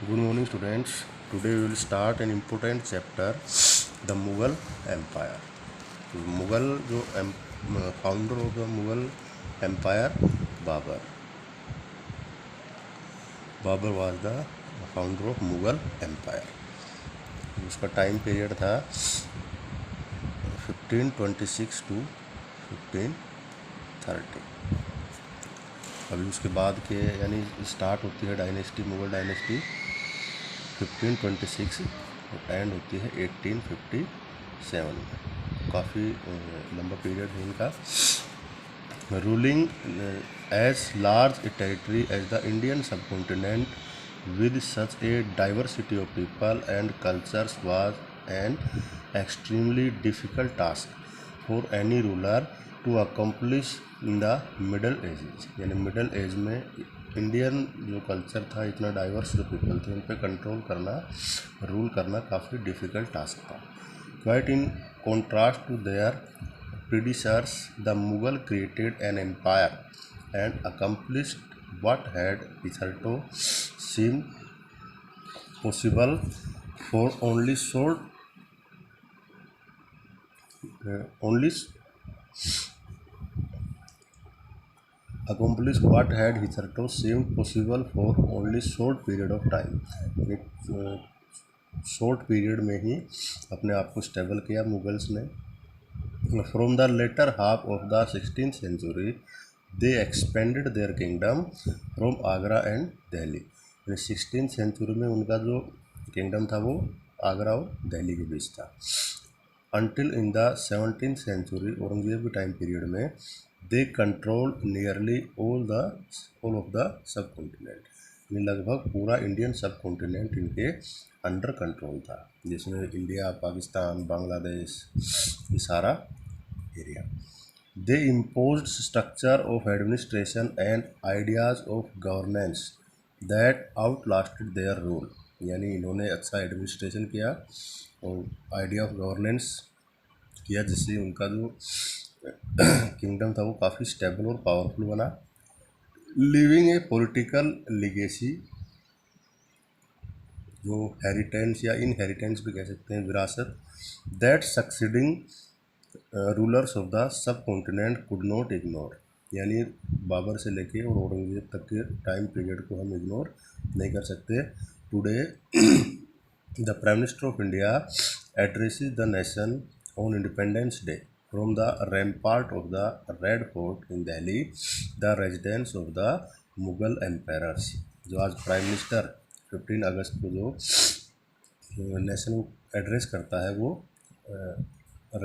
Good morning, students. Today we will start an important chapter, the Mughal Empire. Mughal जो founder of the Mughal empire Babur Babur was the founder of Mughal empire. उसका time period था 1526 to 1530। अभी उसके बाद के यानी start होती है डायनेस्टी, मुगल डायनेस्टी 1526 एंड होती है 1857 में। काफ़ी लंबा पीरियड है इनका। Ruling as large a territory as the Indian subcontinent with such a diversity of people and cultures was an extremely difficult task for any ruler to accomplish in the middle ages। यानी middle age में Indian जो culture था, इतना diverse जो people थे, उन पर control करना, रूल करना काफ़ी डिफ़िकल्ट टास्क था। Quite in contrast to their predecessors, the Mughal created an empire and accomplished what had hitherto seemed possible for only short period of time। Short period में ही अपने आप को स्टेबल किया मुगल्स ने। From the latter half of the 16th century, they expanded their kingdom from Agra and Delhi। 16th century में उनका जो kingdom था वो आगरा और दिल्ली के बीच था। Until in the 17th century, Aurangzeb के टाइम पीरियड में they controlled nearly all of the subcontinent। लगभग पूरा इंडियन सब कॉन्टिनेंट इनके अंडर कंट्रोल था, जिसमें इंडिया, पाकिस्तान, बांग्लादेश, ये सारा area. They imposed structure of administration and ideas of governance that outlasted their rule. यानी इन्होंने अच्छा एडमिनिस्ट्रेशन किया और आइडिया ऑफ गवर्नेंस किया, जिससे उनका जो किंगडम था वो काफ़ी स्टेबल और पावरफुल बना। लिविंग ए पॉलिटिकल लीगेसी, जो हेरिटेंस या इनहेरिटेंस भी कह सकते हैं, विरासत, that succeeding rulers of the sub continent could not ignore. यानी बाबर से लेके और औरंगजेब तक के टाइम पीरियड को हम इग्नोर नहीं कर सकते। Today the prime minister of India addresses the nation on independence day from the rampart of the Red Fort in Delhi, the residence of the Mughal emperors। जो आज प्राइम मिनिस्टर 15 अगस्त को जो nation address करता है वो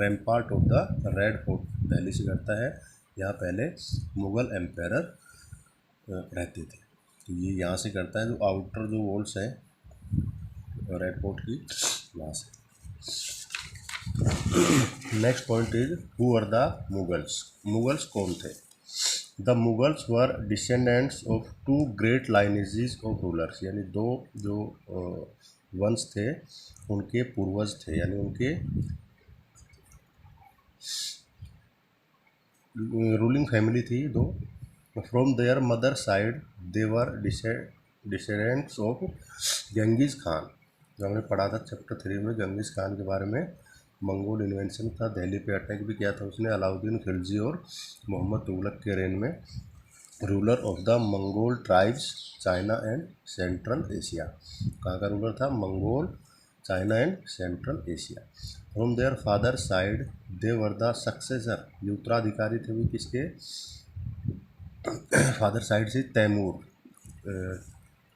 rampart of the red fort Delhi से करता है। यहाँ पहले मुग़ल एम्पायर रहते थे, तो ये यहाँ से करता है। जो आउटर जो वॉल्स हैं रेड फोर्ट की, वहाँ से। Next point is who are the Mughals. Mughals कौन थे? The Mughals were descendants of two great lineages of rulers. यानी दो जो वंश थे उनके पूर्वज थे, यानी उनके रूलिंग फैमिली थी दो। From their mother side they were descendants of Genghis Khan. जो हमने पढ़ा था चैप्टर 3 में, गंगीज खान के बारे में। मंगोल इन्वेंशन था, दिल्ली पे अटैक भी किया था उसने। अलाउद्दीन खिलजी और मोहम्मद तुगलक के रेन में। Ruler of the Mongol tribes China and central Asia. कहाँ का रूलर था? Mongol, China and central Asia. From their father side they were the successor. ये उत्तराधिकारी थे भी किसके? फादर साइड से तैमूर,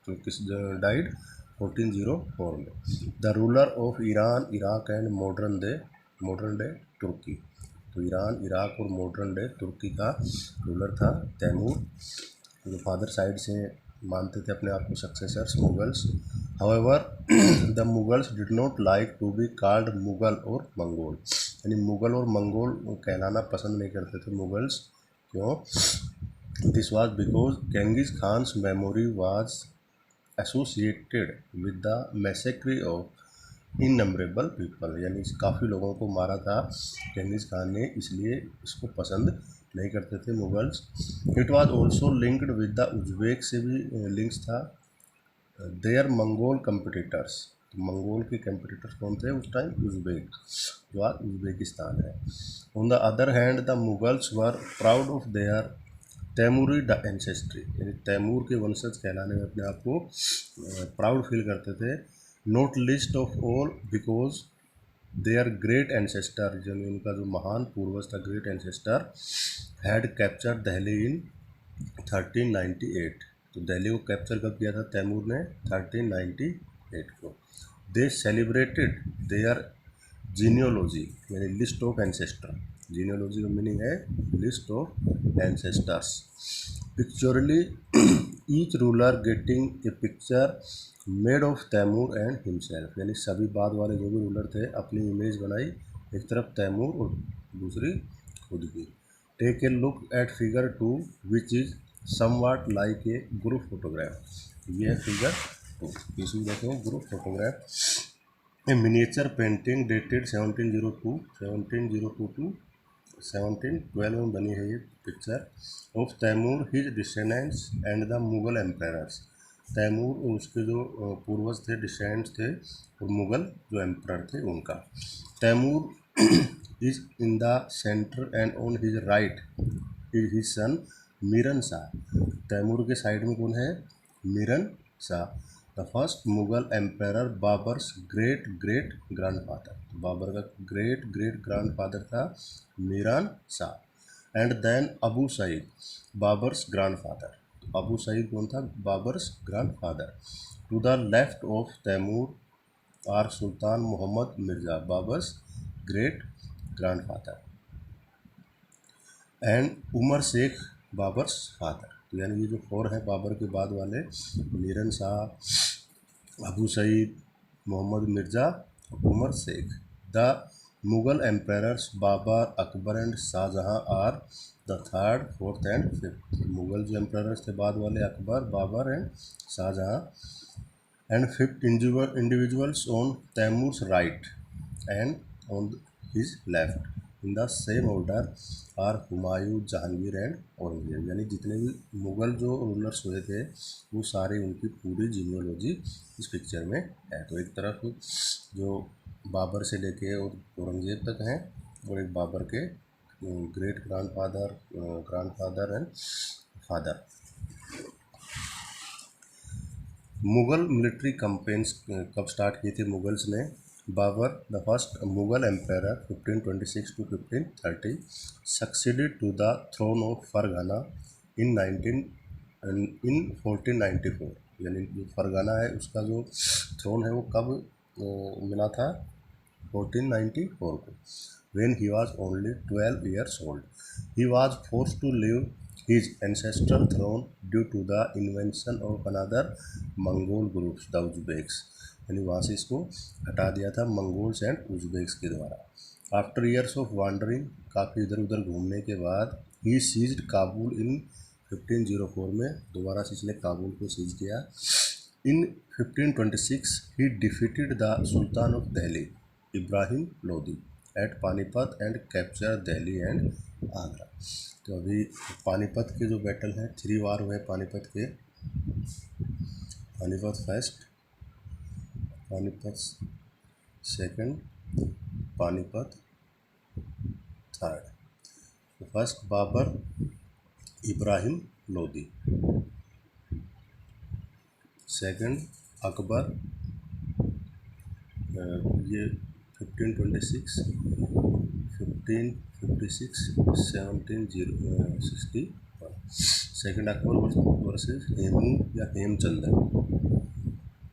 तो किस डाइड 1404 में। The ruler of Iran, Iraq and modern day Turkey. तो ईरान, इराक और मॉडर्न डे तुर्की का रूलर था तैमूर। जो फादर साइड से मानते थे अपने आप को successors Mughals. However the Mughals did not like to be called Mughal और मंगोल। यानी मुगल और मंगोल कहलाना पसंद नहीं करते थे मुगल्स। क्यों? This was because Genghis Khan's memory was associated with the massacre of innumerable people. यानी काफ़ी लोगों को मारा था गेंगिस खान ने, इसलिए इसको पसंद नहीं करते थे Mughals. It was also linked with the Uzbek से भी लिंक्स था देयर मंगोल कंपिटिटर्स, तो मंगोल के कंपिटिटर्स कौन थे उस टाइम? उज़्बेक, जो आज उज़्बेकिस्तान है। On the other hand the Mughals were proud of their Taimuri ancestry, यानी तैमूर के वंशज कहलाने में अपने आप को प्राउड फील करते थे। Not least of all because their great ancestor, यानी उनका जो महान पूर्वज था, great ancestor, had capture Delhi in 1398, तो दिल्ली को कैप्चर कब किया था तैमूर ने? 1398 को। दे सेलिब्रेटेड देयर जीनियोलॉजी, यानी लिस्ट ऑफ एंसेस्टर, जीनियोलॉजी का मीनिंग है list of ancestors. Pictorially each ruler getting a picture made of Timur and himself, यानी सभी बाद वाले जो भी रूलर थे अपनी इमेज बनाई, एक तरफ तैमूर और दूसरी खुद की। Take a look at figure 2 which is somewhat like a group photograph, ये है फिगर 2, इसमें देखो group photograph, a miniature painting dated 1702 to 1712 में बनी है ये picture, of Timur his descendants and the Mughal empires, Timur और उसके जो पूर्वज थे, डिसेंडेंट्स थे, और मुगल जो एम्पायर थे उनका। Timur is in the centre and on his right is his son Miran Shah, Timur के साइड में कौन है? Miran Shah. The first Mughal empire Babur's great great grandfather, Babur का ग्रेट ग्रेट ग्रैंडफादर था Miran Shah. And then Abu Said, Babur's grandfather, Abu Said कौन था? Babur's grandfather. To the left of Timur are Sultan Muhammad Mirza, Babur's great grandfather. And Umar Shaikh, Babar's father, तो यानी ये जो 4 हैं बाबर के बाद वाले, Miran Shah, Abu Said, Muhammad Mirza, Umar Shaikh. The Mughal empires Babur, Akbar and Shahjahan are the third, fourth and fifth, Mughal जो empires थे बाद वाले, Akbar, Babur and Shahjahan, and fifth individuals on Timur's right and on his left in the same order are Humayun, Jahangir and Aurangzeb, यानी जितने भी मुग़ल जो rulers हुए थे वो सारे उनकी पूरी जीनियोलॉजी इस पिक्चर में है। तो एक तरफ जो बाबर से लेके और औरंगजेब तक हैं, और एक बाबर के great grandfather and father. Mughal military campaigns कब स्टार्ट की थी मुगल्स ने? Babur, the first Mughal empire 1526 to 1530, succeeded to the throne of Fergana in 1494, यानी जो फरगाना है उसका जो थ्रोन है वो कब मिला था? 1494 को। when he was only 12 years old, he was forced to leave his ancestral throne due to the invention of another Mongol groups, the Uzbeks, यानी वहाँ से इसको हटा दिया था मंगोल्स एंड उज़्बेक्स के द्वारा। आफ्टर ईयर्स ऑफ वांडरिंग, काफ़ी इधर उधर घूमने के बाद, ही सीज्ड काबुल इन 1504 में, दोबारा से इसने काबुल को सीज किया। In 1526 he defeated the sultan of Delhi Ibrahim Lodi at Panipat and capture Delhi and Agra. तो अभी पानीपत के जो बैटल हैं, 3 वार हुए पानीपत के, Panipat first, Panipat second, Panipat third. तो फर्स्ट बाबर इब्राहिम लोदी, सेकंड अकबर, ये 1526, 1556, 1761, सेकंड अकबर वर्सेस हेमू या हेमचंद्र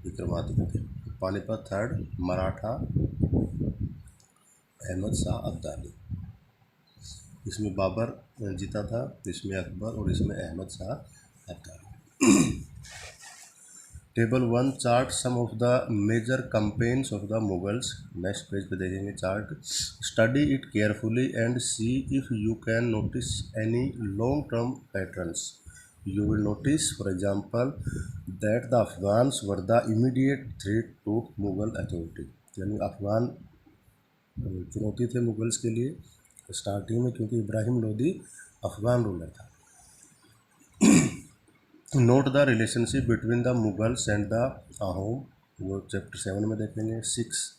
विक्रमादित्य। पानीपत थर्ड मराठा अहमद शाह अब्दाली, इसमें बाबर जीता था, इसमें अकबर और इसमें Ahmad Shah Abdali. Table 1 chart some of the major campaigns of the Mughals, next page पे देखेंगे chart. Study it carefully and see if you can notice any long term patterns. You will notice for example that the Afghans were the immediate threat to Mughal authority, यानी अफगान चुनौती थे Mughals के लिए starting में, क्योंकि Ibrahim Lodi Afghan ruler था। Note the relationship between the Mughals and the Ahom, वो chapter 7 में देखेंगे। सिक्स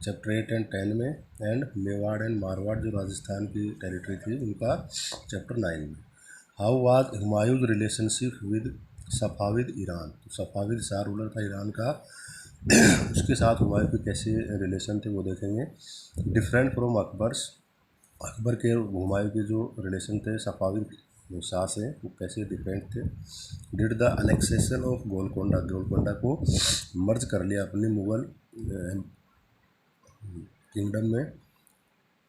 चैप्टर 8 एंड 10 में, एंड मेवाड़ एंड मारवाड़ जो राजस्थान की टेरिटरी थी उनका चैप्टर 9 में। How was Humayun's relationship with Safavid Iran, तो सफाविद शाह रूलर था ईरान का, उसके साथ हुमायूं के कैसे रिलेशन थे वो देखेंगे। डिफरेंट फ्रॉम अकबर्स, अकबर के हुमायूं के जो रिलेशन थे सफाविद शाह से वो कैसे डिफरेंट थे। Did the annexation of Golconda, Golconda को मर्ज कर लिया अपने मुगल किंगडम में,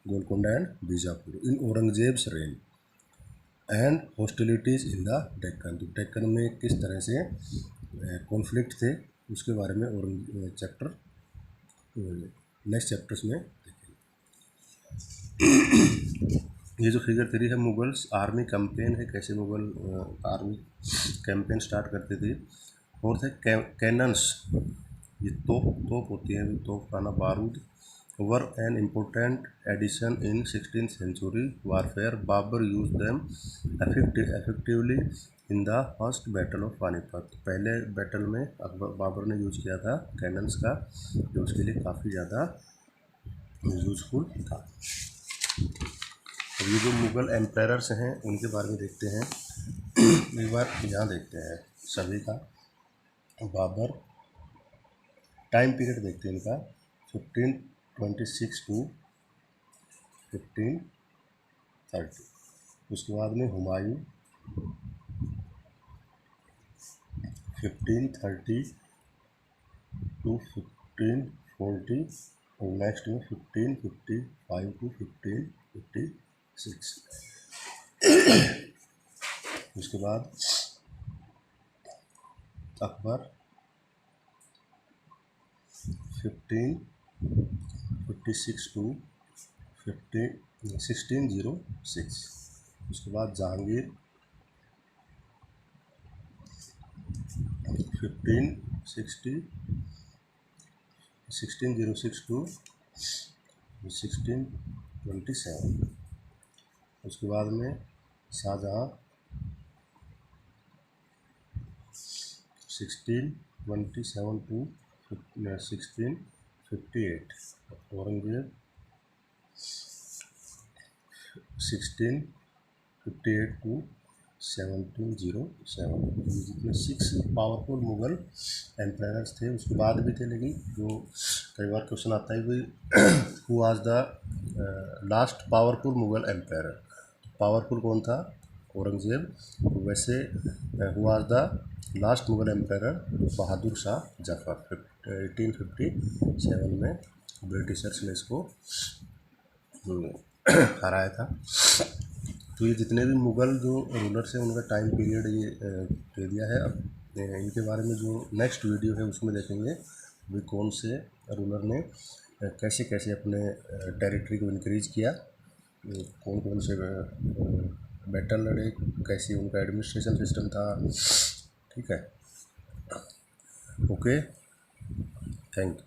Golconda and Bijapur in Aurangzeb's rain, and hostilities in the Deccan, तो डेक्कन में किस तरह से कॉन्फ्लिक्ट थे उसके बारे में और चैप्टर नेक्स्ट चैप्टर्स में देखेंगे। ये जो फिगर 3 है मुगल्स आर्मी कैंपेन है, कैसे मुगल आर्मी कैंपेन स्टार्ट करते थे। फोर्थ है कैनन्स, ये तोप होती है, तोप खाना बारूद, were an important addition in 16th century warfare, Babur use them effectively in the first battle of Panipat, पहले बैटल में बाबर ने यूज किया था कैनन्स का, जो उसके लिए काफ़ी ज़्यादा यूजफुल था। अब ये जो मुग़ल एम्पायरर्स हैं उनके बारे में देखते हैं, एक बार यहाँ देखते हैं सभी का। बाबर टाइम पीरियड देखते हैं इनका 1526 टू 1530, उसके बाद में हुमायूं 1530 टू 1540, और नेक्स्ट में 1555 टू 1556। उसके बाद अकबर 1556 टू 1606, उसके बाद जहांगीर 1606 टू 1627, उसके बाद में शाहजहाँ 1627 टू 1658, औरंगजेब 1658 टू 1707। जितने 6 पावरफुल मुग़ल एम्पायर्स थे, उसके बाद भी थे, लेकिन जो कई बार क्वेश्चन आता है कि who was the last powerful Mughal empire, powerful कौन था, औरंगजेब। वैसे who was the last Mughal empire, Bahadur Shah Zafar, 1857 में ब्रिटिशर्स ने इसको हराया था। तो ये जितने भी मुग़ल जो रूलर्स हैं उनका टाइम पीरियड ये दे दिया है। अब इनके बारे में जो नेक्स्ट वीडियो है उसमें देखेंगे भी कौन से रूलर ने कैसे कैसे अपने टेरिटरी को इंक्रीज किया, कौन कौन से बैटल लड़े, कैसे उनका एडमिनिस्ट्रेशन सिस्टम था। ठीक है, ओके, थैंक यू।